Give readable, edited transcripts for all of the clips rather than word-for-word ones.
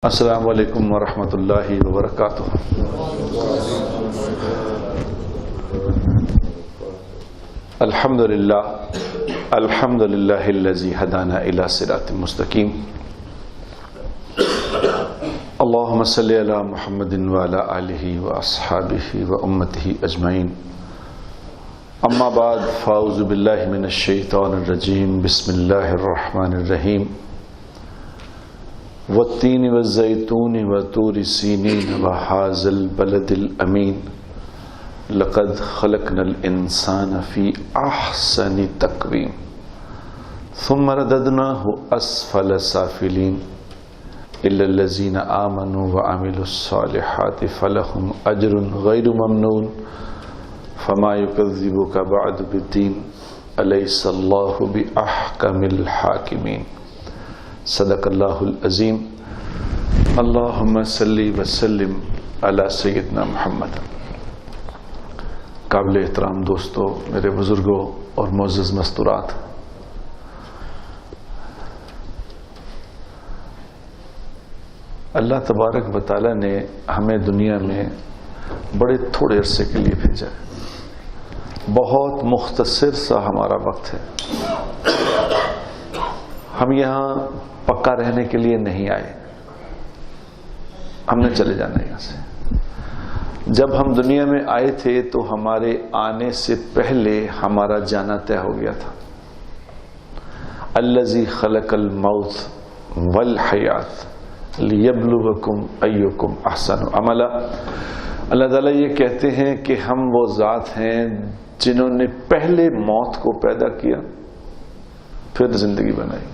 السلام علیکم ورحمۃ اللہ وبرکاتہ۔ الحمد للہ الذی ہدانا الی صراط مستقیم۔ اللہم صلی علی محمد وعلی آلہ واصحابہ وامتہ اجمعین۔ اما بعد فاعوذ باللہ من الشیطان الرجیم، بسم اللہ الرحمن الرحیم۔ والتین والزیتون وطور سینین وہذا البلد الامین لقد خلقنا الانسان فی احسن تقویم ثم رددناہ اسفل سافلین الا الذین آمنوا وعملوا الصالحات فلہم اجر غیر ممنون فما یکذبک بعد بالدین الیس اللہ باحکم الحاکمین۔ صدق اللہ العظیم۔ اللہم صلی وسلم علی سیدنا محمد۔ قابل احترام دوستو، میرے بزرگوں اور معزز مستورات، اللہ تبارک و تعالی نے ہمیں دنیا میں بڑے تھوڑے عرصے کے لیے بھیجا ہے۔ بہت مختصر سا ہمارا وقت ہے۔ ہم یہاں پکا رہنے کے لیے نہیں آئے، ہم نے چلے جانا ہے یہاں سے۔ جب ہم دنیا میں آئے تھے تو ہمارے آنے سے پہلے ہمارا جانا طے ہو گیا تھا۔ الذی خلق الموت والحیات لیبلوکم ایکم احسن عملا۔ اللہ تعالیٰ یہ کہتے ہیں کہ ہم وہ ذات ہیں جنہوں نے پہلے موت کو پیدا کیا پھر زندگی بنائی۔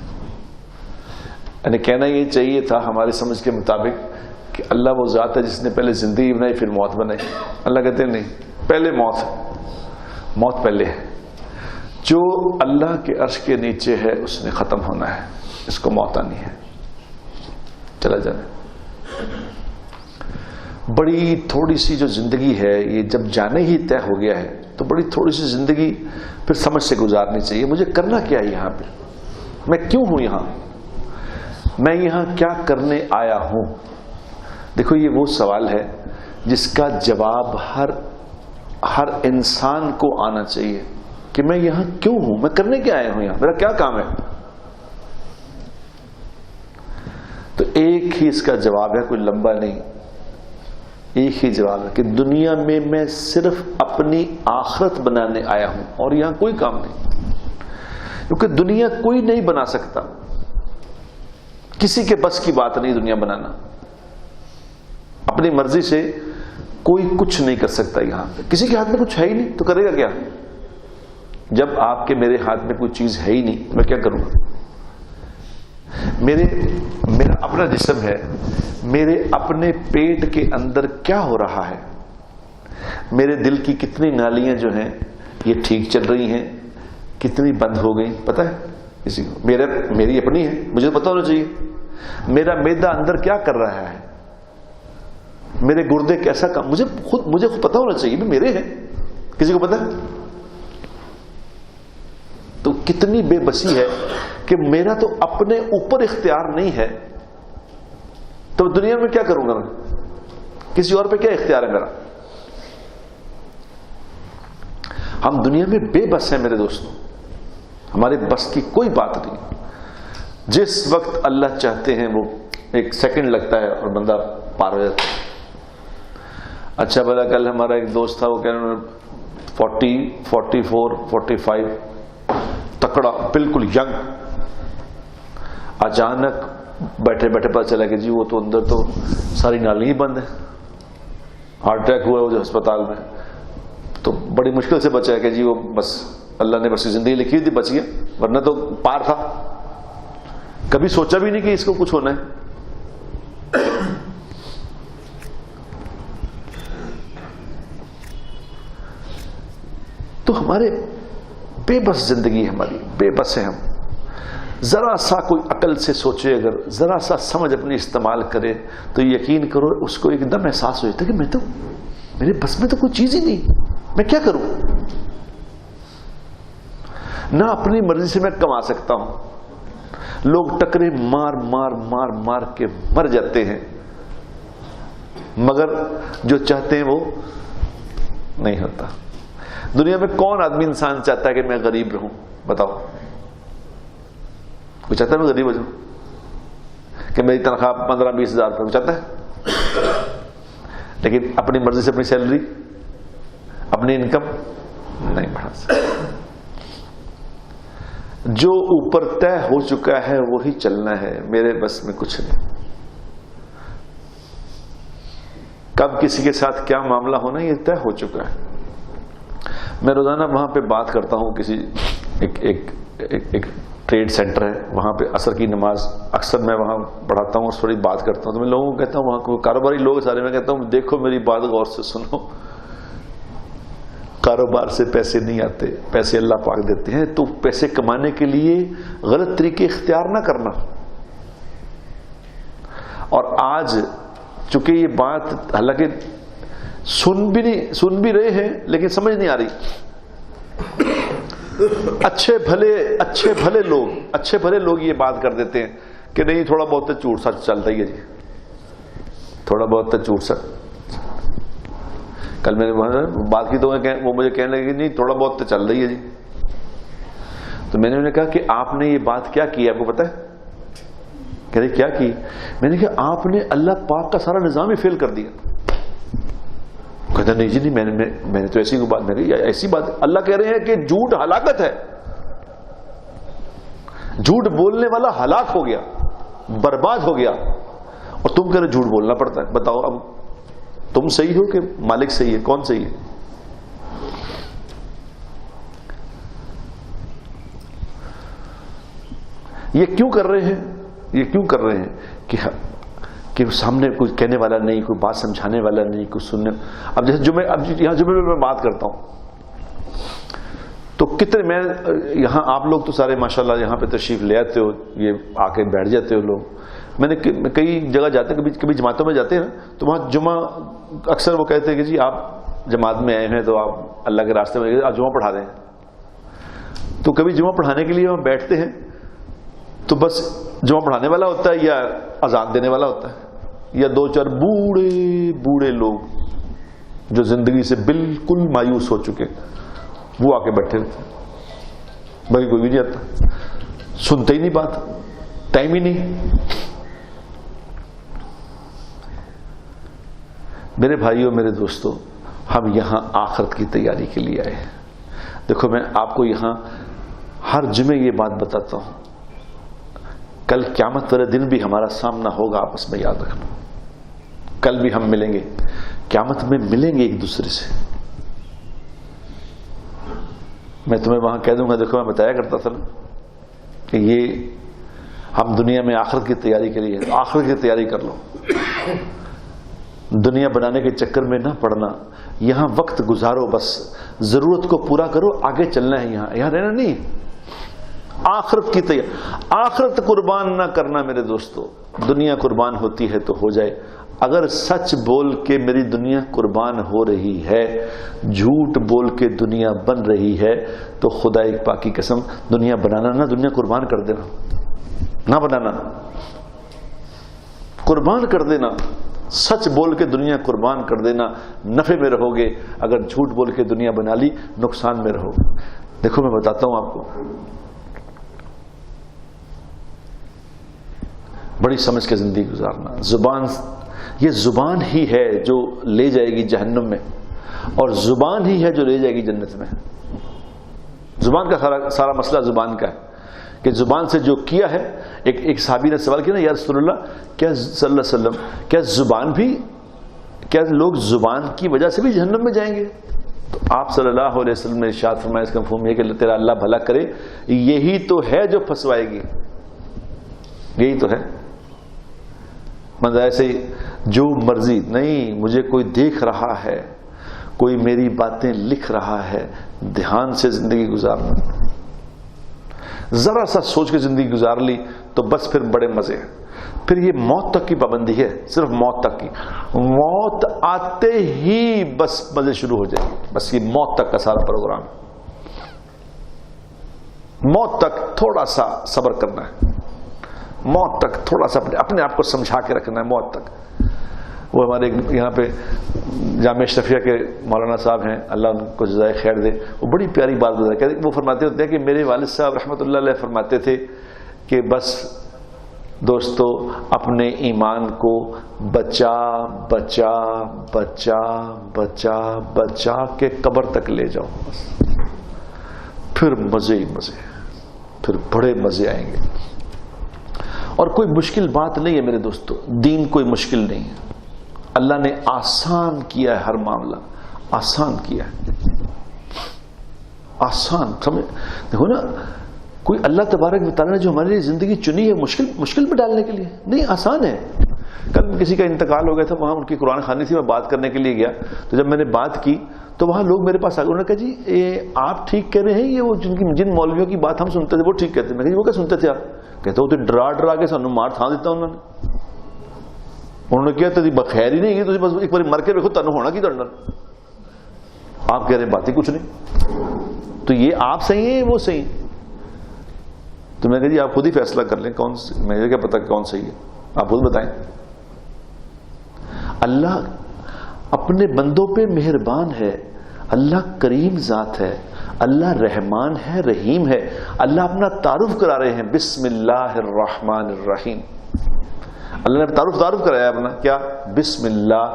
یعنی کہنا یہ چاہیے تھا ہماری سمجھ کے مطابق کہ اللہ وہ ذات ہے جس نے پہلے زندگی بنائی پھر موت بنائی۔ اللہ کہتے ہیں نہیں، پہلے موت پہلے ہے۔ جو اللہ کے عرش کے نیچے ہے اس نے ختم ہونا ہے، اس کو موت آنی ہے، چلا جانا۔ بڑی تھوڑی سی جو زندگی ہے، یہ جب جانے ہی طے ہو گیا ہے تو بڑی تھوڑی سی زندگی پھر سمجھ سے گزارنی چاہیے۔ مجھے کرنا کیا ہے یہاں پہ، میں کیوں ہوں یہاں، میں یہاں کیا کرنے آیا ہوں۔ دیکھو یہ وہ سوال ہے جس کا جواب ہر انسان کو آنا چاہیے کہ میں یہاں کیوں ہوں، میں کرنے کیا آیا ہوں، یہاں میرا کیا کام ہے۔ تو ایک ہی اس کا جواب ہے، کوئی لمبا نہیں، ایک ہی جواب ہے کہ دنیا میں میں صرف اپنی آخرت بنانے آیا ہوں اور یہاں کوئی کام نہیں، کیونکہ دنیا کوئی نہیں بنا سکتا، کسی کے بس کی بات نہیں دنیا بنانا۔ اپنی مرضی سے کوئی کچھ نہیں کر سکتا یہاں پہ، کسی کے ہاتھ میں کچھ ہے ہی نہیں تو کرے گا کیا؟ جب آپ کے میرے ہاتھ میں کوئی چیز ہے ہی نہیں میں کیا کروں گا؟ میرا اپنا جسم ہے، میرے اپنے پیٹ کے اندر کیا ہو رہا ہے، میرے دل کی کتنی نالیاں جو ہیں یہ ٹھیک چل رہی ہیں، کتنی بند ہو گئی پتہ ہے کسی کو؟ میری اپنی ہے، مجھے تو پتہ ہونا چاہیے۔ میرا معدہ اندر کیا کر رہا ہے، میرے گردے کیسا کام، مجھے خود پتہ ہونا چاہیے، میرے ہیں، کسی کو پتہ ہے؟ تو کتنی بے بسی ہے کہ میرا تو اپنے اوپر اختیار نہیں ہے، تو دنیا میں کیا کروں گا میں؟ کسی اور پہ کیا اختیار ہے میرا؟ ہم دنیا میں بے بس ہیں میرے دوستوں، ہمارے بس کی کوئی بات نہیں۔ جس وقت اللہ چاہتے ہیں وہ ایک سیکنڈ لگتا ہے اور بندہ پار ہو جاتا ہے۔ اچھا بھلا کل ہمارا ایک دوست تھا، وہ کہہ رہے 40 44 45 تکڑا بالکل ینگ، اچانک بیٹھے پتہ چلا کہ جی وہ تو اندر تو ساری نالی ہی بند ہے، ہارٹ اٹیک ہوا ہے وہ جو ہسپتال میں، تو بڑی مشکل سے بچا ہے کہ جی وہ بس اللہ نے بس زندگی لکھی تھی بچ گیا، ورنہ تو پار تھا، کبھی سوچا بھی نہیں کہ اس کو کچھ ہونا ہے۔ تو ہمارے بے بس زندگی ہے، ہماری بے بس ہے ہم۔ ذرا سا کوئی عقل سے سوچے، اگر ذرا سا سمجھ اپنی استعمال کرے تو یقین کرو اس کو ایک دم احساس ہو جاتا ہے کہ میرے بس میں تو کوئی چیز ہی نہیں، میں کیا کروں؟ نہ اپنی مرضی سے میں کما سکتا ہوں، لوگ ٹکرے مار مار مار مار کے مر جاتے ہیں، مگر جو چاہتے ہیں وہ نہیں ہوتا۔ دنیا میں کون آدمی انسان چاہتا ہے کہ میں غریب رہوں؟ بتاؤ، کوئی چاہتا ہے میں غریب ہو جاؤں، کہ میری تنخواہ 15-20 ہزار روپئے چاہتا ہے؟ لیکن اپنی مرضی سے اپنی سیلری، اپنی انکم نہیں بڑھا سکتا۔ جو اوپر طے ہو چکا ہے وہی چلنا ہے، میرے بس میں کچھ نہیں۔ کب کسی کے ساتھ کیا معاملہ ہونا یہ طے ہو چکا ہے۔ میں روزانہ وہاں پہ بات کرتا ہوں، کسی ایک ٹریڈ سینٹر ہے، وہاں پہ عصر کی نماز اکثر میں وہاں پڑھاتا ہوں اور تھوڑی بات کرتا ہوں، تو میں لوگوں کو کہتا ہوں، وہاں کو کاروباری لوگ سارے، میں کہتا ہوں دیکھو میری بات غور سے سنو، کاروبار سے پیسے نہیں آتے، پیسے اللہ پاک دیتے ہیں، تو پیسے کمانے کے لیے غلط طریقے اختیار نہ کرنا۔ اور آج چونکہ یہ بات حالانکہ سن بھی رہے ہیں لیکن سمجھ نہیں آ رہی، اچھے بھلے لوگ یہ بات کر دیتے ہیں کہ نہیں تھوڑا بہت جھوٹ سچ چلتا ہی ہے جی، تھوڑا بہت جھوٹ سچ۔ کل میں نے بات کی تو وہ مجھے کہنے لگے کہ نہیں تھوڑا بہت تو چل رہی ہے جی۔ تو میں نے انہیں کہا کہ آپ نے یہ بات کیا کی، آپ کو پتا ہے؟ کہہ رہے کیا کی؟ میں نے کہا آپ نے اللہ پاک کا سارا نظام ہی فیل کر دیا۔ کہتا نہیں جی نہیں، میں نے تو ایسی بات نہیں، ایسی بات اللہ کہہ رہے ہیں کہ جھوٹ ہلاکت ہے، جھوٹ بولنے والا ہلاک ہو گیا، برباد ہو گیا، اور تم کہہ رہے جھوٹ بولنا پڑتا ہے۔ بتاؤ اب تم صحیح ہو کہ مالک صحیح ہے؟ کون صحیح ہے؟ یہ کیوں کر رہے ہیں کہ سامنے کوئی کہنے والا نہیں، کوئی بات سمجھانے والا نہیں، کوئی سننے۔ اب جیسے یہاں جمعے میں بات کرتا ہوں تو کتنے، میں یہاں آپ لوگ تو سارے ماشاءاللہ یہاں پہ تشریف لے آتے ہو، یہ آ کے بیٹھ جاتے ہو لوگ۔ میں نے کئی جگہ جاتے ہیں، کبھی جماعتوں میں جاتے ہیں تو وہاں جمعہ اکثر وہ کہتے ہیں کہ جی آپ جماعت میں آئے ہیں تو آپ اللہ کے راستے میں آپ جمعہ پڑھا دیں۔ تو کبھی جمعہ پڑھانے کے لیے وہاں بیٹھتے ہیں تو بس جمعہ پڑھانے والا ہوتا ہے یا اذان دینے والا ہوتا ہے، یا دو چار بوڑھے لوگ جو زندگی سے بالکل مایوس ہو چکے وہ آ کے بیٹھے ہوتے ہیں، باقی کوئی بھی نہیں آتا، سنتے ہی نہیں بات، ٹائم ہی نہیں۔ میرے بھائیوں، میرے دوستوں، ہم یہاں آخرت کی تیاری کے لیے آئے ہیں۔ دیکھو میں آپ کو یہاں ہر جمعے یہ بات بتاتا ہوں، کل قیامت والے دن بھی ہمارا سامنا ہوگا، آپس میں یاد رکھنا، کل بھی ہم ملیں گے، قیامت میں ملیں گے ایک دوسرے سے۔ میں تمہیں وہاں کہہ دوں گا، دیکھو میں بتایا کرتا تھا نا کہ یہ ہم دنیا میں آخرت کی تیاری کے لیے، آخرت کی تیاری کر لو، دنیا بنانے کے چکر میں نہ پڑنا، یہاں وقت گزارو، بس ضرورت کو پورا کرو، آگے چلنا ہے، یہاں رہنا نہیں، آخرت کی تیاری۔ آخرت قربان نہ کرنا میرے دوستو، دنیا قربان ہوتی ہے تو ہو جائے، اگر سچ بول کے میری دنیا قربان ہو رہی ہے، جھوٹ بول کے دنیا بن رہی ہے، تو خدا ایک پاک کی قسم دنیا بنانا نہ، دنیا قربان کر دینا، نہ بنانا، قربان کر دینا، سچ بول کے دنیا قربان کر دینا، نفع میں رہو گے، اگر جھوٹ بول کے دنیا بنا لی نقصان میں رہو گے۔ دیکھو میں بتاتا ہوں آپ کو، بڑی سمجھ کے زندگی گزارنا، زبان، یہ زبان ہی ہے جو لے جائے گی جہنم میں، اور زبان ہی ہے جو لے جائے گی جنت میں۔ زبان کا سارا مسئلہ زبان کا ہے کہ زبان سے جو کیا ہے، ایک صحابی نے سوال کیا نا، یا رسول اللہ کیا صلی اللہ علیہ وسلم، کیا زبان بھی، کیا لوگ زبان کی وجہ سے بھی جہنم میں جائیں گے؟ تو آپ صلی اللہ علیہ وسلم نے ارشاد فرمایا، اس کا مفہوم یہ کہ تیرا اللہ بھلا کرے، یہی تو ہے جو پھنسوائے گی، یہی تو ہے۔ مطلب ایسے جو مرضی نہیں، مجھے کوئی دیکھ رہا ہے، کوئی میری باتیں لکھ رہا ہے، دھیان سے زندگی گزارنا، ذرا سا سوچ کے زندگی گزار لی تو بس پھر بڑے مزے ہیں۔ پھر یہ موت تک کی پابندی ہے، صرف موت تک کی، موت آتے ہی بس مزے شروع ہو جائیں گے، بس یہ موت تک کا سارا پروگرام، موت تک تھوڑا سا صبر کرنا ہے، موت تک تھوڑا سا اپنے آپ کو سمجھا کے رکھنا ہے موت تک. وہ ہمارے یہاں پہ جامعہ اشرفیہ کے مولانا صاحب ہیں, اللہ ان کو جزائے خیر دے, وہ بڑی پیاری بات بتا کہتے ہیں, وہ فرماتے ہوتے ہیں کہ میرے والد صاحب رحمۃ اللہ علیہ فرماتے تھے کہ بس دوستو اپنے ایمان کو بچا بچا بچا بچا بچا کے قبر تک لے جاؤ, بس پھر مزے ہی مزے, پھر بڑے مزے آئیں گے. اور کوئی مشکل بات نہیں ہے میرے دوستو, دین کوئی مشکل نہیں ہے. اللہ نے آسان کیا ہے, ہر معاملہ آسان کیا ہے, آسان. سمجھ دیکھو نا, کوئی اللہ تبارک و تعالیٰ نے جو ہمارے لیے زندگی چنی ہے مشکل میں ڈالنے کے لیے نہیں, آسان ہے. کل کسی کا انتقال ہو گیا تھا, وہاں ان کی قرآن خوانی تھی, میں بات کرنے کے لیے گیا, تو جب میں نے بات کی تو وہاں لوگ میرے پاس آ گئے, انہوں نے کہا جی آپ ٹھیک کہہ رہے ہیں, یہ وہ جن مولویوں کی بات ہم سنتے تھے وہ ٹھیک کہتے ہیں. میں کہا جی وہ کیا سنتے تھے آپ؟ کہتے وہ تو ڈرا کے سانو مار تھا دیتا انہوں نے کیا تو بخیر ہی نہیں ہے, بس ایک بار مر کے دیکھو تنو ہونا کی تڑنا, آپ کہہ رہے ہیں باتیں کچھ نہیں. تو یہ آپ صحیح ہیں وہ صحیح؟ تو میں کہا جی آپ خود ہی فیصلہ کر لیں کون, مجھے کیا پتا کون صحیح ہے, آپ خود بتائیں. اللہ اپنے بندوں پہ مہربان ہے, اللہ کریم ذات ہے, اللہ رحمان ہے, رحیم ہے. اللہ اپنا تعارف کرا رہے ہیں, بسم اللہ الرحمن الرحیم. اللہ نے تعارف کرایا اپنا, کیا؟ بسم اللہ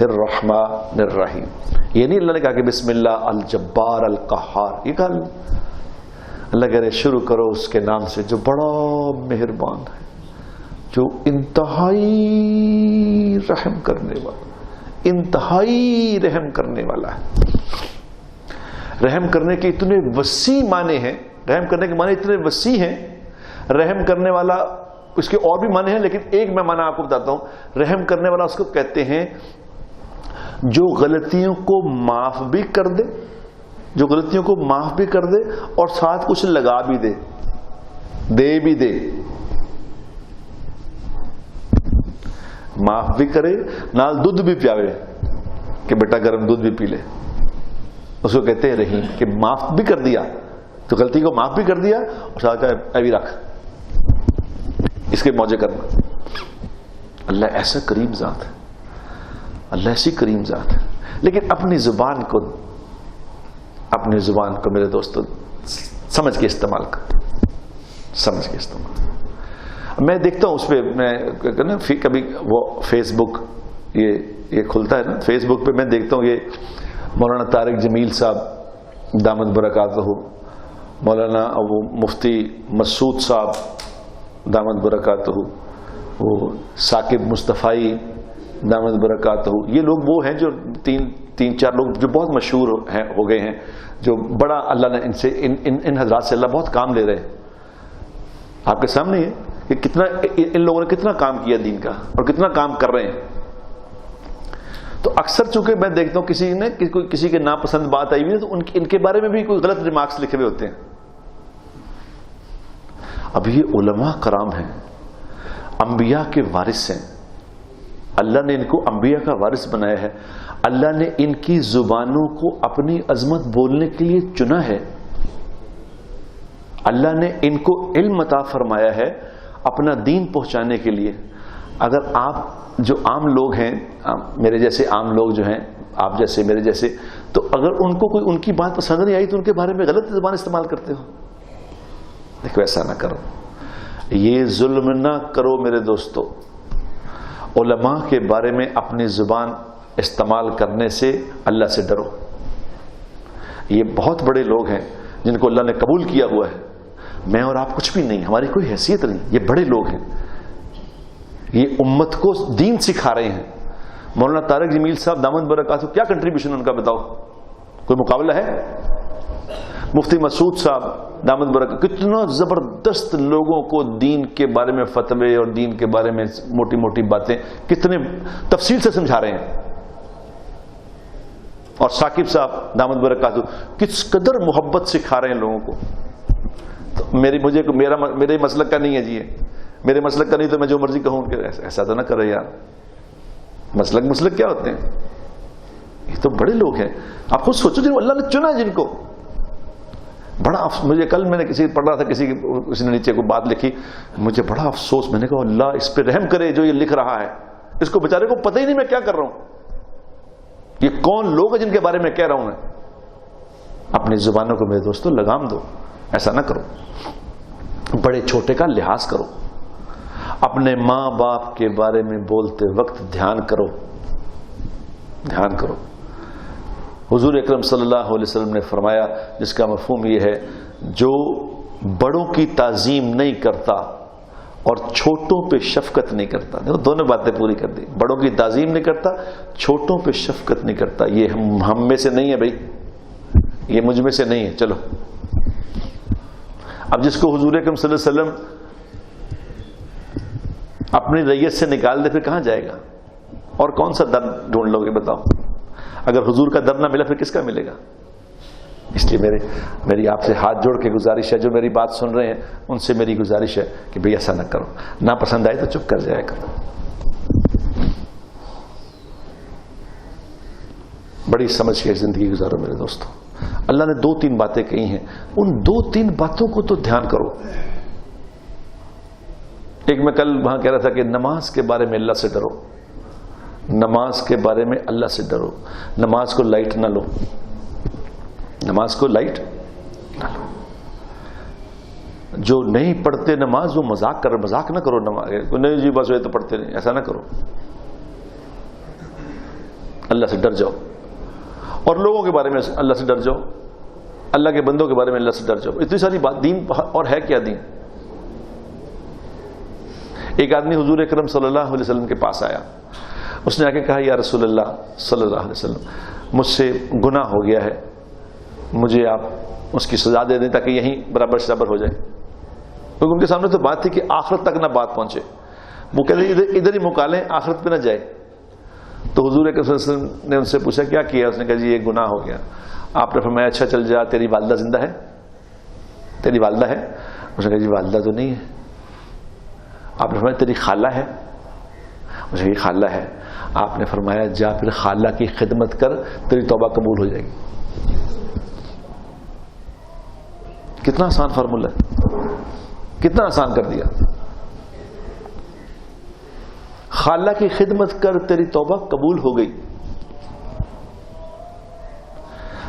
الرحمن الرحیم. یہ نہیں اللہ نے کہا کہ بسم اللہ الجبار القہار, یہ کہا اللہ کہہ رہے شروع کرو اس کے نام سے جو بڑا مہربان ہے, جو انتہائی رحم کرنے والا, انتہائی رحم کرنے والا ہے. رحم کرنے کے اتنے وسیع معنی ہیں, رحم کرنے کے معنی اتنے وسیع ہیں. رحم کرنے والا اس کے اور بھی معنی ہیں, لیکن ایک میں معنی آپ کو بتاتا ہوں. رحم کرنے والا اس کو کہتے ہیں جو غلطیوں کو معاف بھی کر دے, جو غلطیوں کو معاف بھی کر دے اور ساتھ کچھ لگا بھی دے, دے بھی دے. معاف بھی کرے, نال دودھ بھی پیاوے کہ بیٹا گرم دودھ بھی پی لے, اس کو کہتے ہیں رحیم. کہ معاف بھی کر دیا, تو غلطی کو معاف بھی کر دیا اور ساتھ کہا ابھی رکھ, اس کے موجے کرنا. اللہ ایسا کریم ذات ہے, اللہ ایسی کریم ذات ہے. لیکن اپنی زبان کو میرے دوستو سمجھ کے استعمال کر, سمجھ کے استعمال. میں دیکھتا ہوں اس پہ, میں کبھی وہ فیس بک یہ کھلتا ہے نا, فیس بک پہ میں دیکھتا ہوں یہ مولانا طارق جمیل صاحب دامت برکاتہ, مولانا ابو مفتی مسعود صاحب دامت برکاتہ, وہ ثاقب مصطفی دامت برکاتہ, یہ لوگ وہ ہیں جو تین چار لوگ جو بہت مشہور ہو گئے ہیں, جو بڑا اللہ نے ان سے ان حضرات سے اللہ بہت کام لے رہے ہیں. آپ کے سامنے ہے کہ کتنا ان لوگوں نے کتنا کام کیا دین کا, اور کتنا کام کر رہے ہیں. تو اکثر چونکہ میں دیکھتا ہوں کسی کے ناپسند بات آئی ہوئی ہے تو ان کے بارے میں بھی کوئی غلط ریمارکس لکھے ہوئے ہوتے ہیں. اب یہ علماء کرام ہیں, انبیاء کے وارث ہیں, اللہ نے ان کو انبیاء کا وارث بنایا ہے. اللہ نے ان کی زبانوں کو اپنی عظمت بولنے کے لیے چنا ہے. اللہ نے ان کو علم عطا فرمایا ہے اپنا دین پہنچانے کے لیے. اگر آپ جو عام لوگ ہیں, میرے جیسے عام لوگ جو ہیں, آپ جیسے میرے جیسے, تو اگر ان کو کوئی ان کی بات پسند نہیں آئی تو ان کے بارے میں غلط زبان استعمال کرتے ہو. دیکھو ایسا نہ کرو, یہ ظلم نہ کرو میرے دوستو. علماء کے بارے میں اپنی زبان استعمال کرنے سے اللہ سے ڈرو. یہ بہت بڑے لوگ ہیں جن کو اللہ نے قبول کیا ہوا ہے. میں اور آپ کچھ بھی نہیں, ہماری کوئی حیثیت نہیں. یہ بڑے لوگ ہیں, یہ امت کو دین سکھا رہے ہیں. مولانا طارق جمیل صاحب دامت برکاتہ, کیا کنٹریبیوشن ان کا بتاؤ, کوئی مقابلہ ہے؟ مفتی مسعود صاحب دامت برکاتہ کتنا زبردست لوگوں کو دین کے بارے میں فتوے اور دین کے بارے میں موٹی موٹی باتیں کتنے تفصیل سے سمجھا رہے ہیں. اور ثاقب صاحب دامت برکاتہ کس قدر محبت سکھا رہے ہیں لوگوں کو. تو میرے مسلک کا نہیں ہے جی, میرے مسلک کا نہیں تو میں جو مرضی کہوں, ایسا تو نہ کرے یار. مسلک کیا ہوتے ہیں؟ یہ تو بڑے لوگ ہیں. آپ خود سوچو, جن اللہ نے چنا جن کو, بڑا مجھے کل میں نے پڑھ رہا تھا، کسی نے نیچے کوئی بات لکھی، مجھے بڑا افسوس، میں نے کہا اللہ اس پہ رحم کرے جو یہ لکھ رہا ہے، اس کو بیچارے کو پتہ ہی نہیں میں کیا کر رہا ہوں، یہ کون لوگ ہیں جن کے بارے میں کہہ رہا ہوں میں. اپنی زبانوں کو میرے دوستوں لگام دو، ایسا نہ کرو، بڑے چھوٹے کا لحاظ کرو، اپنے ماں باپ کے بارے میں بولتے وقت دھیان کرو. حضور اکرم صلی اللہ علیہ وسلم نے فرمایا، جس کا مفہوم یہ ہے، جو بڑوں کی تعظیم نہیں کرتا اور چھوٹوں پہ شفقت نہیں کرتا. دیکھو دونوں باتیں پوری کر دی، بڑوں کی تعظیم نہیں کرتا، چھوٹوں پہ شفقت نہیں کرتا. یہ ہم میں سے نہیں ہے بھائی، یہ مجھ میں سے نہیں ہے. چلو اب جس کو حضور اکرم صلی اللہ علیہ وسلم اپنی ریت سے نکال دے پھر کہاں جائے گا؟ اور کون سا در ڈھونڈ لو گے بتاؤ؟ اگر حضور کا در نہ ملا پھر کس کا ملے گا؟ اس لیے میری آپ سے ہاتھ جوڑ کے گزارش ہے، جو میری بات سن رہے ہیں ان سے میری گزارش ہے کہ بھئی ایسا نہ کرو، نہ پسند آئے تو چپ کر جایا کرو. بڑی سمجھ کے زندگی گزارو میرے دوستوں. اللہ نے 2-3 باتیں کہی ہیں، ان 2-3 باتوں کو تو دھیان کرو. ایک میں کل وہاں کہہ رہا تھا کہ نماز کے بارے میں اللہ سے ڈرو، نماز کے بارے میں اللہ سے ڈرو. نماز کو لائٹ نہ لو، نماز کو لائٹ نہ لو. جو نہیں پڑھتے نماز وہ مذاق نہ کرو. نماز نہیں جی بس وہ تو پڑھتے نہیں، ایسا نہ کرو. اللہ سے ڈر جاؤ، اور لوگوں کے بارے میں اللہ سے ڈر جاؤ، اللہ کے بندوں کے بارے میں اللہ سے ڈر جاؤ. اتنی ساری بات دین. اور ہے کیا دین؟ ایک آدمی حضور اکرم صلی اللہ علیہ وسلم کے پاس آیا، اس نے آ کے کہا یا رسول اللہ صلی اللہ علیہ وسلم، مجھ سے گناہ ہو گیا ہے، مجھے آپ اس کی سزا دے دیں تاکہ یہیں برابر شرابر ہو جائے. کیونکہ ان کے سامنے تو بات تھی کہ آخرت تک نہ بات پہنچے. وہ کہتے ادھر ہی مکا لیں، آخرت پہ نہ جائے. تو حضور اکرم صلی اللہ علیہ وسلم نے ان سے پوچھا کیا کیا؟ اس نے کہا جی یہ گناہ ہو گیا. آپ نے فرمایا اچھا چل جا، تیری والدہ زندہ ہے؟ تیری والدہ ہے؟ اس نے کہا جی والدہ تو نہیں ہے. آپ نے فرمایا تیری خالہ ہے؟ اس نے کہا خالہ ہے. آپ نے فرمایا جا پھر خالہ کی خدمت کر، تیری توبہ قبول ہو جائے گی. کتنا آسان فارمولہ ہے، کتنا آسان کر دیا. خالہ کی خدمت کر، تیری توبہ قبول ہو گئی.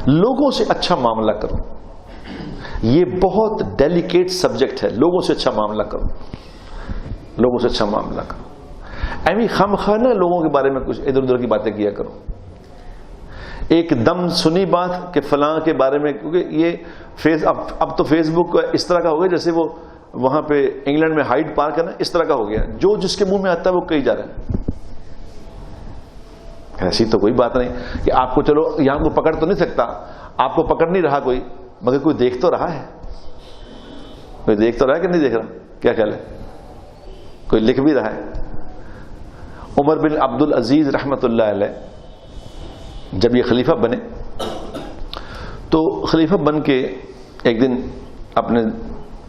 لوگوں سے اچھا معاملہ کرو، یہ بہت ڈیلیکیٹ سبجیکٹ ہے. لوگوں سے اچھا معاملہ کرو، لوگوں سے اچھا معاملہ کرو. ایویں خام خواہ نہ لوگوں کے بارے میں کچھ ادھر ادھر کی باتیں کیا کرو. ایک دم سنی بات کہ فلاں کے بارے میں، کیونکہ یہ اب تو فیس بک اس طرح کا ہو گیا جیسے وہ وہاں پہ انگلینڈ میں ہائیڈ پارک ہے نا، اس طرح کا ہو گیا، جو جس کے منہ میں آتا ہے وہ کہی جا رہا ہے. ایسی تو کوئی بات نہیں کہ آپ کو چلو یہاں کو پکڑ تو نہیں سکتا، آپ کو پکڑ نہیں رہا کوئی، مگر کوئی دیکھ تو رہا ہے. کوئی دیکھ تو رہا ہے کہ نہیں دیکھ رہا؟ کیا خیال ہے؟ کوئی لکھ بھی رہا ہے. عمر بن عبد العزیز رحمۃ اللہ علیہ جب یہ خلیفہ بنے تو خلیفہ بن کے ایک دن اپنے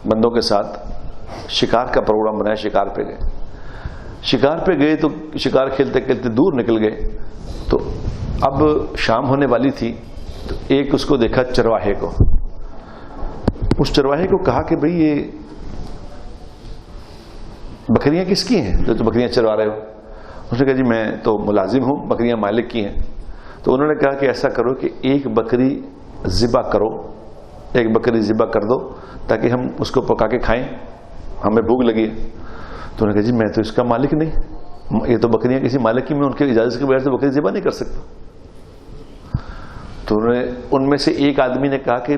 بندوں کے ساتھ شکار کا پروگرام بنایا. شکار پہ گئے تو شکار کھیلتے کھیلتے دور نکل گئے. تو اب شام ہونے والی تھی تو ایک اس کو دیکھا چرواہے کو. اس چرواہے کو کہا کہ بھئی یہ بکریاں کس کی ہیں جو تو بکریاں چروا رہے ہو؟ اس نے کہا جی میں تو ملازم ہوں، بکریاں مالک کی ہیں. تو انہوں نے کہا کہ ایسا کرو کہ ایک بکری ذبح کرو، ایک بکری ذبح کر دو تاکہ ہم اس کو پکا کے کھائیں، ہمیں بھوک لگی ہے. تو انہوں نے کہا جی میں تو اس کا مالک نہیں، یہ تو بکریاں کسی مالک کی، میں ان کی اجازت کے بغیر سے بکری ذبح نہیں کر سکتا. تو ان میں سے ایک آدمی نے کہا کہ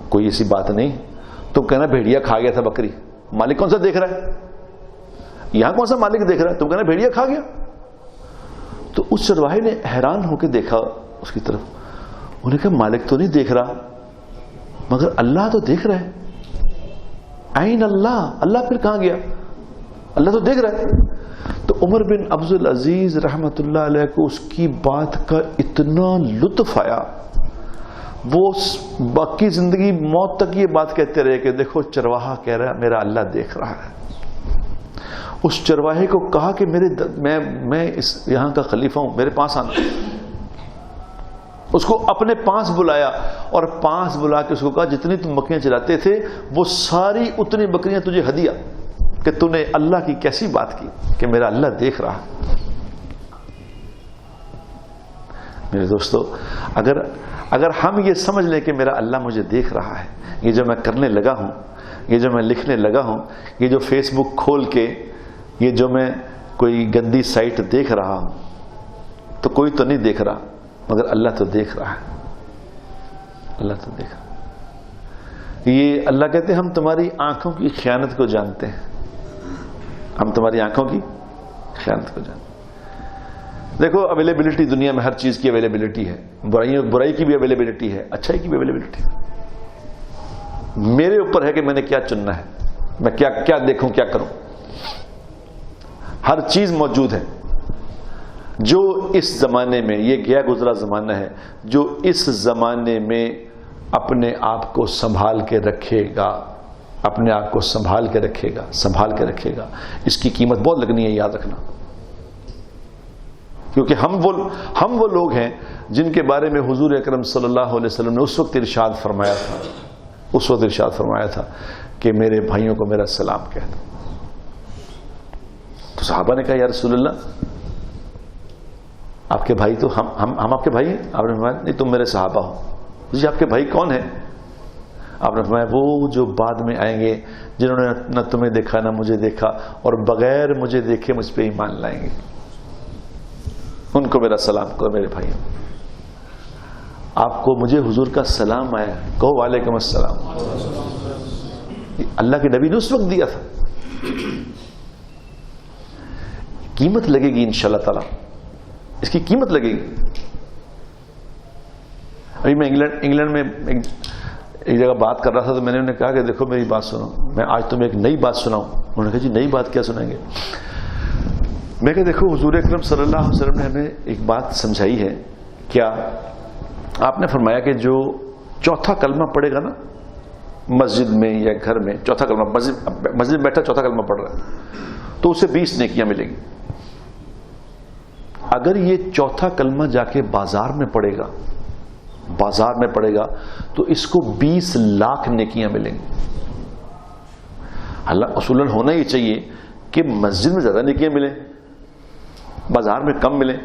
کوئی ایسی بات نہیں، تم کہنا بھیڑیا کھا گیا تھا بکری، مالک کون سا دیکھ رہا ہے؟ یہاں کون سا مالک دیکھ رہا ہے؟ تم کہنا بھیڑیا کھا گیا. تو اس چرواہے نے حیران ہو کے دیکھا اس کی طرف. انہوں نے کہا مالک تو نہیں دیکھ رہا مگر اللہ تو دیکھ رہا ہے. عین اللہ، اللہ پھر کہاں گیا؟ اللہ تو دیکھ رہا ہے. تو عمر بن عبد العزیز رحمۃ اللہ علیہ کو اس کی بات کا اتنا لطف آیا، وہ باقی زندگی موت تک یہ بات کہتے رہے کہ دیکھو چرواہا کہہ رہا ہے میرا اللہ دیکھ رہا ہے. اس چرواہے کو کہا کہ میں یہاں کا خلیفہ ہوں، میرے پاس آنا. اس کو اپنے پاس بلایا اور پاس بلا کے اس کو کہا جتنی تم بکریاں چلاتے تھے وہ ساری اتنی بکریاں تجھے ہدیہ، کہ تو نے اللہ کی کیسی بات کی کہ میرا اللہ دیکھ رہا۔ میرے دوستو، اگر ہم یہ سمجھ لیں کہ میرا اللہ مجھے دیکھ رہا ہے، یہ جو میں کرنے لگا ہوں، یہ جو میں لکھنے لگا ہوں، یہ جو فیس بک کھول کے یہ جو میں کوئی گندی سائٹ دیکھ رہا ہوں، تو کوئی تو نہیں دیکھ رہا، مگر اللہ تو دیکھ رہا ہے، اللہ تو دیکھ رہا ہے۔ یہ اللہ کہتے ہیں ہم تمہاری آنکھوں کی خیانت کو جانتے ہیں، ہم تمہاری آنکھوں کی خیانت کو جانتے ہیں۔ دیکھو اویلیبلٹی دنیا میں ہر چیز کی اویلیبلٹی ہے، برائی کی بھی اویلیبلٹی ہے، اچھائی کی بھی اویلیبلٹی ہے۔ میرے اوپر ہے کہ میں نے کیا چننا ہے، میں کیا دیکھوں، کیا کروں۔ ہر چیز موجود ہے۔ جو اس زمانے میں، یہ گیا گزرا زمانہ ہے، جو اس زمانے میں اپنے آپ کو سنبھال کے رکھے گا، اپنے آپ کو سنبھال کے رکھے گا، اس کی قیمت بہت لگنی ہے، یاد رکھنا۔ کیونکہ ہم وہ لوگ ہیں جن کے بارے میں حضور اکرم صلی اللہ علیہ وسلم نے اس وقت ارشاد فرمایا تھا کہ میرے بھائیوں کو میرا سلام کہہ دو۔ تو صحابہ نے کہا یا رسول اللہ، آپ کے بھائی تو ہم آپ کے بھائی ہیں؟ آپ نے فرمایا نہیں، تم میرے صحابہ ہو۔ جی آپ کے بھائی کون ہیں؟ آپ نے فرمایا وہ جو بعد میں آئیں گے، جنہوں نے نہ تمہیں دیکھا نہ مجھے دیکھا، اور بغیر مجھے دیکھے مجھ پہ ایمان لائیں گے، ان کو میرا سلام کرو میرے بھائی۔ آپ کو مجھے حضور کا سلام آیا، کہو وعلیکم السلام۔ اللہ کے نبی نے اس وقت دیا تھا۔ قیمت لگے گی انشاءاللہ تعالی، اس کی قیمت لگے گی۔ ابھی میں انگلینڈ میں ایک جگہ بات کر رہا تھا، تو میں نے انہیں کہا کہ دیکھو میری بات سنو، میں آج تمہیں ایک نئی بات سناؤں۔ انہوں نے کہا جی نئی بات کیا سنائیں گے؟ میں کہا دیکھو حضور اکرم صلی اللہ علیہ وسلم نے ہمیں ایک بات سمجھائی ہے۔ کیا؟ آپ نے فرمایا کہ جو چوتھا کلمہ پڑھے گا نا مسجد میں یا گھر میں، چوتھا کلمہ مسجد میں بیٹھا چوتھا کلمہ پڑھ رہا ہے، تو اسے 20 نیکیاں ملیں گی۔ اگر یہ چوتھا کلمہ جا کے بازار میں پڑے گا تو اس کو 20 لاکھ نیکیاں ملیں گی۔ اللہ اصولاً ہونا ہی چاہیے کہ مسجد میں زیادہ نیکیاں ملیں، بازار میں کم ملیں۔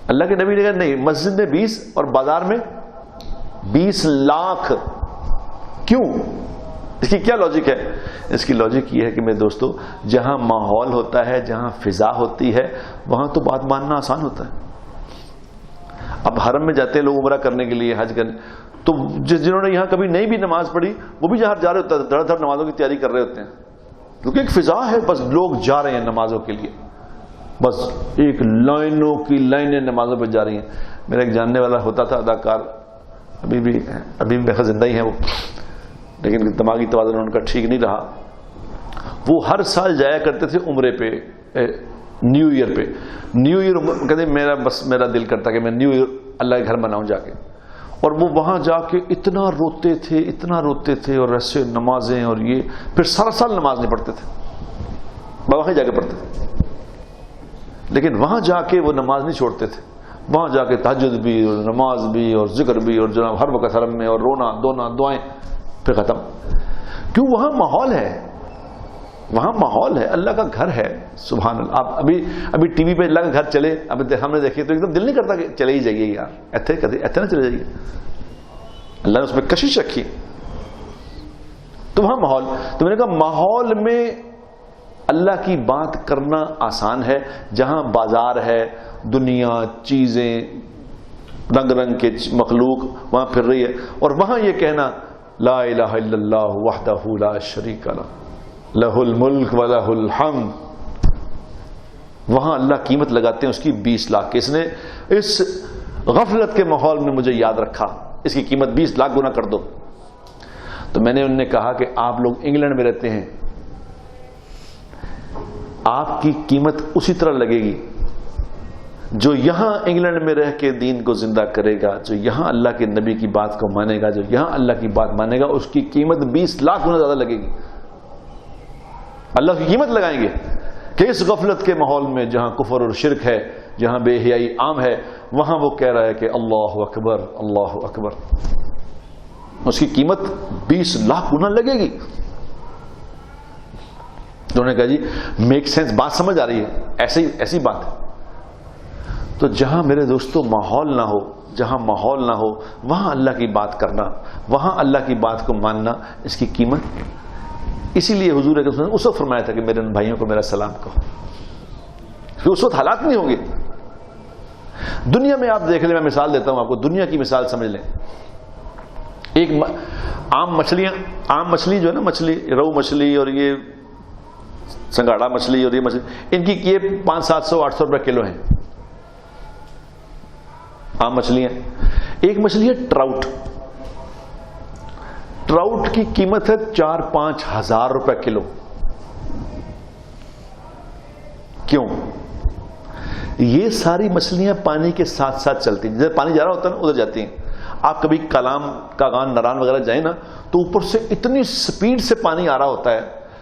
اللہ کے نبی نے کہا نہیں، مسجد میں 20 اور بازار میں 20 لاکھ۔ کیوں؟ اس کی کیا لاجک ہے؟ اس کی لاجک یہ ہے کہ میرے دوستو، جہاں ماحول ہوتا ہے، جہاں فضا ہوتی ہے، وہاں تو بات ماننا آسان ہوتا ہے۔ اب حرم میں جاتے ہیں لوگ عمرہ کرنے کے لیے، حج کرنے، تو جنہوں نے یہاں کبھی نہیں بھی نماز پڑھی، وہ بھی جہاں جا رہے ہوتے ہیں، دھڑ دھڑ نمازوں کی تیاری کر رہے ہوتے ہیں، کیونکہ ایک فضا ہے، بس لوگ جا رہے ہیں نمازوں کے لیے، بس ایک لائنوں کی لائنیں نمازوں پہ جا رہی ہیں۔ میرا ایک جاننے والا ہوتا تھا اداکار، ابھی بھی زندہ ہی ہیں وہ، لیکن دماغی توازن ان کا ٹھیک نہیں رہا۔ وہ ہر سال جایا کرتے تھے عمرے پہ، نیو ایئر پہ۔ نیو ایئر کہتے میرا دل کرتا کہ میں نیو ایئر اللہ کے گھر مناؤں جا کے، اور وہ وہاں جا کے اتنا روتے تھے اور ایسے نمازیں، اور یہ پھر سارا سال نماز نہیں پڑھتے تھے، وہاں جا کے پڑھتے تھے، لیکن وہاں جا کے وہ نماز نہیں چھوڑتے تھے، وہاں جا کے تہجد بھی اور نماز بھی اور ذکر بھی، اور جناب ہر وقت حرم میں، اور رونا دھونا دعائیں، پھر ختم۔ کیوں؟ وہاں ماحول ہے، اللہ کا گھر ہے، سبحان اللہ۔ آپ ابھی ٹی وی پہ اللہ کا گھر چلے، اب ہم نے دیکھے تو ایک دم دل نہیں کرتا کہ چلے ہی جائیے یار، ایتھے نہ چلے جائیے، اللہ نے اس میں کشش رکھی، تو وہاں ماحول۔ تو میں نے کہا ماحول میں اللہ کی بات کرنا آسان ہے، جہاں بازار ہے، دنیا، چیزیں، رنگ رنگ کے مخلوق وہاں پھر رہی ہے، اور وہاں یہ کہنا لا الہ الا اللہ وحدہ لا شریک لہ لہ الملک ولہ الحمد، وہاں اللہ قیمت لگاتے ہیں اس کی 20 لاکھ۔ اس نے اس غفلت کے ماحول میں مجھے یاد رکھا، اس کی قیمت 20 لاکھ گنا کر دو۔ تو میں نے ان نے کہا کہ آپ لوگ انگلینڈ میں رہتے ہیں، آپ کی قیمت اسی طرح لگے گی جو یہاں انگلینڈ میں رہ کے دین کو زندہ کرے گا، جو یہاں اللہ کے نبی کی بات کو مانے گا، جو یہاں اللہ کی بات مانے گا، اس کی قیمت 20 لاکھ گنا زیادہ لگے گی۔ اللہ کی قیمت لگائیں گے کہ اس غفلت کے ماحول میں جہاں کفر اور شرک ہے، جہاں بے حیائی عام ہے وہاں وہ کہہ رہا ہے کہ اللہ اکبر اللہ اکبر. اس کی قیمت 20 لاکھ گنا لگے گی. تو انہوں نے کہا جی میک سینس، بات سمجھ آ رہی ہے، ایسی بات ہے. تو جہاں میرے دوستوں ماحول نہ ہو، جہاں ماحول نہ ہو وہاں اللہ کی بات کرنا، وہاں اللہ کی بات کو ماننا، اس کی قیمت. اسی لیے حضور اکرم صلی اللہ علیہ وسلم نے اس وقت فرمایا تھا کہ میرے ان بھائیوں کو میرا سلام کہو. پھر اس وقت حالات نہیں ہوں گے. دنیا میں آپ دیکھ لیں، میں مثال دیتا ہوں آپ کو، دنیا کی مثال سمجھ لیں. ایک عام مچھلی جو ہے نا، مچھلی رو مچھلی اور یہ سنگاڑا مچھلی اور یہ مچھلی، ان کی یہ 500-700-800 روپے کلو ہیں، عام مچھلیاں. ایک مچھلی ہے ٹراؤٹ. ٹراؤٹ کی قیمت ہے 4-5 ہزار روپے کلو. کیوں؟ یہ ساری مچھلیاں پانی کے ساتھ ساتھ چلتی ہیں، جدھر پانی جا رہا ہوتا ہے نا ادھر جاتی ہیں. آپ کبھی کلام کاغان نران وغیرہ جائیں نا تو اوپر سے اتنی سپیڈ سے پانی آ رہا ہوتا ہے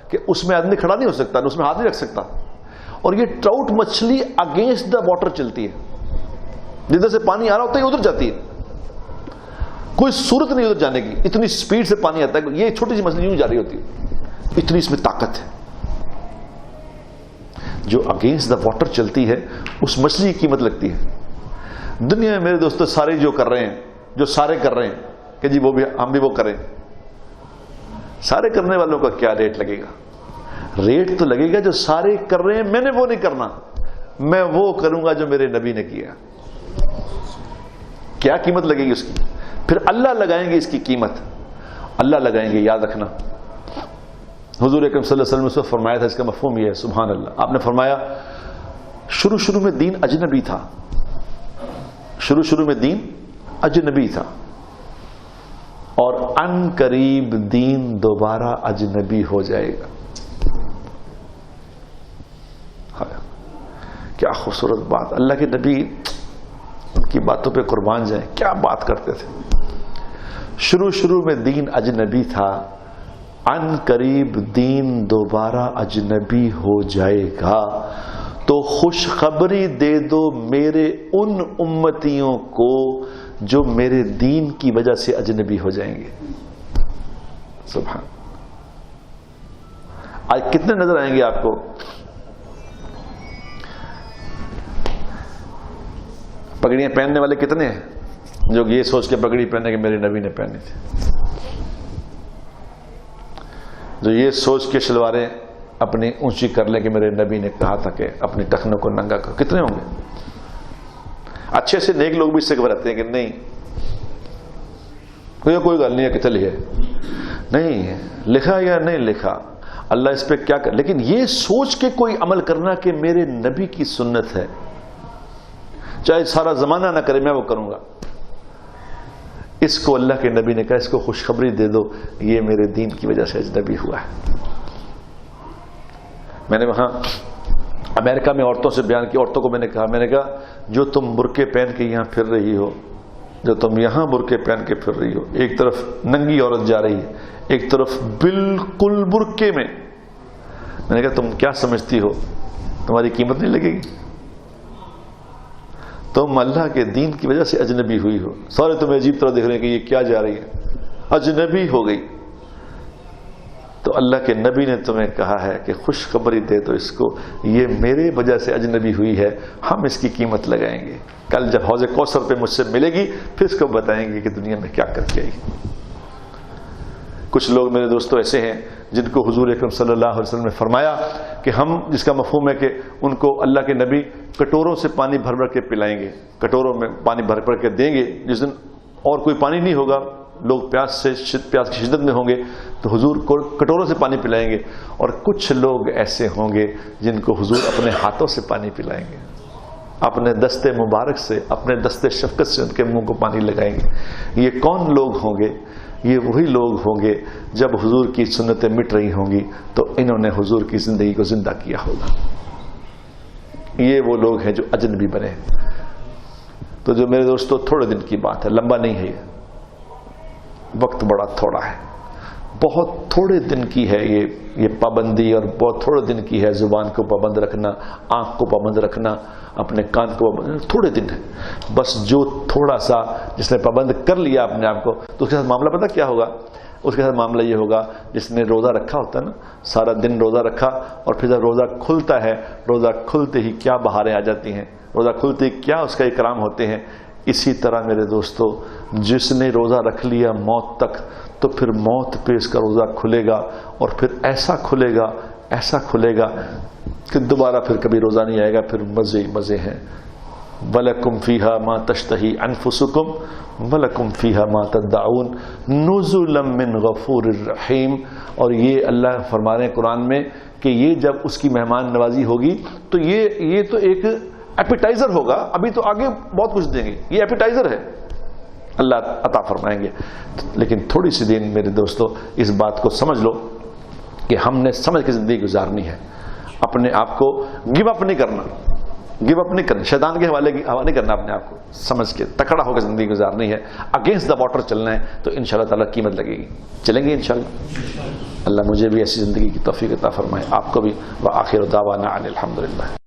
کہ اس میں آدمی کھڑا نہیں ہو سکتا، اس میں ہاتھ نہیں رکھ سکتا. اور یہ ٹراؤٹ مچھلی اگینسٹ دا واٹر چلتی ہے، جدھر سے پانی آ رہا ہوتا ہے ادھر جاتی ہے. کوئی صورت نہیں ادھر جانے کی، اتنی سپیڈ سے پانی آتا ہے. یہ چھوٹی سی مچھلی یوں جا رہی ہوتی ہے، اتنی اس میں طاقت ہے. جو اگینسٹ دا واٹر چلتی ہے اس مچھلی کی قیمت لگتی ہے. دنیا میں میرے دوستو سارے جو کر رہے ہیں، جو سارے کر رہے ہیں کہ جی وہ بھی ہم بھی وہ کریں، سارے کرنے والوں کا کیا ریٹ لگے گا؟ ریٹ تو لگے گا جو سارے کر رہے ہیں میں نے وہ نہیں کرنا، میں وہ کروں گا جو میرے نبی نے کیا. کیا قیمت لگے گی اس کی؟ پھر اللہ لگائیں گے اس کی قیمت، اللہ لگائیں گے. یاد رکھنا حضور اکرم صلی اللہ علیہ وسلم نے فرمایا تھا، اس کا مفہوم یہ ہے. سبحان اللہ. آپ نے فرمایا شروع میں دین اجنبی تھا، شروع میں دین اجنبی تھا، اور ان قریب دین دوبارہ اجنبی ہو جائے گا. کیا خوبصورت بات. اللہ کے نبی ان کی باتوں پہ قربان جائیں، کیا بات کرتے تھے. شروع میں دین اجنبی تھا، ان قریب دین دوبارہ اجنبی ہو جائے گا. تو خوشخبری دے دو میرے ان امتیوں کو جو میرے دین کی وجہ سے اجنبی ہو جائیں گے. سبحان. آج کتنے نظر آئیں گے آپ کو پگڑیاں پہننے والے؟ کتنے ہیں جو یہ سوچ کے پگڑی پہنے کہ میرے نبی نے پہنی تھی، جو یہ سوچ کے شلواریں اپنی اونچی کر لیں کہ میرے نبی نے کہا تھا کہ اپنی ٹخنوں کو ننگا کرو؟ کتنے ہوں گے؟ اچھے سے نیک لوگ بھی اس سے گھبراتے ہیں کہ نہیں کوئی گل نہیں ہے، کتنے لکھے نہیں لکھا یا نہیں لکھا، اللہ اس پہ کیا کر. لیکن یہ سوچ کے کوئی عمل کرنا کہ میرے نبی کی سنت ہے، چاہے سارا زمانہ نہ کرے میں وہ کروں گا، اس کو اللہ کے نبی نے کہا اس کو خوشخبری دے دو یہ میرے دین کی وجہ سے اجنبی ہوا ہے. میں نے وہاں امریکہ میں عورتوں سے بیان کیا، عورتوں کو میں نے کہا جو تم برقعے پہن کے یہاں پھر رہی ہو، جو تم یہاں برقعے پہن کے پھر رہی ہو، ایک طرف ننگی عورت جا رہی ہے، ایک طرف بالکل برقعے میں نے کہا تم کیا سمجھتی ہو تمہاری قیمت نہیں لگے گی؟ تم اللہ کے دین کی وجہ سے اجنبی ہوئی ہو. سارے تمہیں عجیب طرح دیکھ رہے ہیں کہ یہ کیا جا رہی ہے، اجنبی ہو گئی. تو اللہ کے نبی نے تمہیں کہا ہے کہ خوشخبری دے دو اس کو یہ میرے وجہ سے اجنبی ہوئی ہے، ہم اس کی قیمت لگائیں گے. کل جب حوض کوثر پہ مجھ سے ملے گی پھر اس کو بتائیں گے کہ دنیا میں کیا کر کے آئی. کچھ لوگ میرے دوستوں ایسے ہیں جن کو حضور اکرم صلی اللہ علیہ وسلم نے فرمایا کہ ہم، جس کا مفہوم ہے کہ ان کو اللہ کے نبی کٹوروں سے پانی بھر بھر کے پلائیں گے، کٹوروں میں پانی بھر بھر کے دیں گے. جس دن اور کوئی پانی نہیں ہوگا، لوگ پیاس کی شدت میں ہوں گے تو حضور کو کٹوروں سے پانی پلائیں گے. اور کچھ لوگ ایسے ہوں گے جن کو حضور اپنے ہاتھوں سے پانی پلائیں گے، اپنے دستے مبارک سے، اپنے دستے شفقت سے ان کے منہ کو پانی لگائیں گے. یہ کون لوگ ہوں گے؟ یہ وہی لوگ ہوں گے جب حضور کی سنتیں مٹ رہی ہوں گی تو انہوں نے حضور کی زندگی کو زندہ کیا ہوگا. یہ وہ لوگ ہیں جو اجنبی بنے. تو جو میرے دوستو تھوڑے دن کی بات ہے، لمبا نہیں ہے، یہ وقت بڑا تھوڑا ہے. بہت تھوڑے دن کی ہے یہ پابندی، اور بہت تھوڑے دن کی ہے زبان کو پابند رکھنا، آنکھ کو پابند رکھنا، اپنے کان کو پابند، تھوڑے دن ہے بس۔ جو تھوڑا سا جس نے پابند کر لیا اپنے آپ کو، تو اس کے ساتھ معاملہ پتہ کیا ہوگا؟ اس کے ساتھ معاملہ یہ ہوگا جس نے روزہ رکھا ہوتا ہے نا، سارا دن روزہ رکھا، اور پھر جب روزہ کھلتا ہے، روزہ کھلتے ہی کیا بہاریں آ جاتی ہیں، روزہ کھلتے ہی کیا اس کا اکرام ہوتے ہیں۔ اسی طرح میرے دوستو، جس نے روزہ رکھ لیا موت تک، تو پھر موت پہ اس کا روزہ کھلے گا، اور پھر ایسا کھلے گا کہ دوبارہ پھر کبھی روزہ نہیں آئے گا، پھر مزے مزے ہیں۔ وَلَكُمْ فِيهَا مَا تَشْتَهِي أَنفُسُكُمْ وَلَكُمْ فِيهَا مَا تَدَّعُونَ نُزُلًا مِّن غَفُورٍ رَحِيمٍ۔ اور یہ اللہ فرما رہے ہیں قرآن میں کہ یہ جب اس کی مہمان نوازی ہوگی تو یہ تو ایک ایپیٹائزر ہوگا، ابھی تو آگے بہت کچھ دیں گے، یہ ایپیٹائزر ہے، اللہ عطا فرمائیں گے۔ لیکن تھوڑی سی دیر میرے دوستو اس بات کو سمجھ لو کہ ہم نے سمجھ کے زندگی گزارنی ہے، اپنے آپ کو گیو اپ نہیں کرنا، شیطان کے حوالے نہیں کرنا، اپنے آپ کو سمجھ کے تکڑا ہو کے زندگی گزارنی ہے، اگینسٹ دا واٹر چلنا ہے، تو انشاءاللہ تعالیٰ قیمت لگے گی، چلیں گے انشاءاللہ۔ اللہ مجھے بھی ایسی زندگی کی توفیق عطا فرمائے، آپ کو بھی۔ وآخر دعوانا ان الحمدللہ۔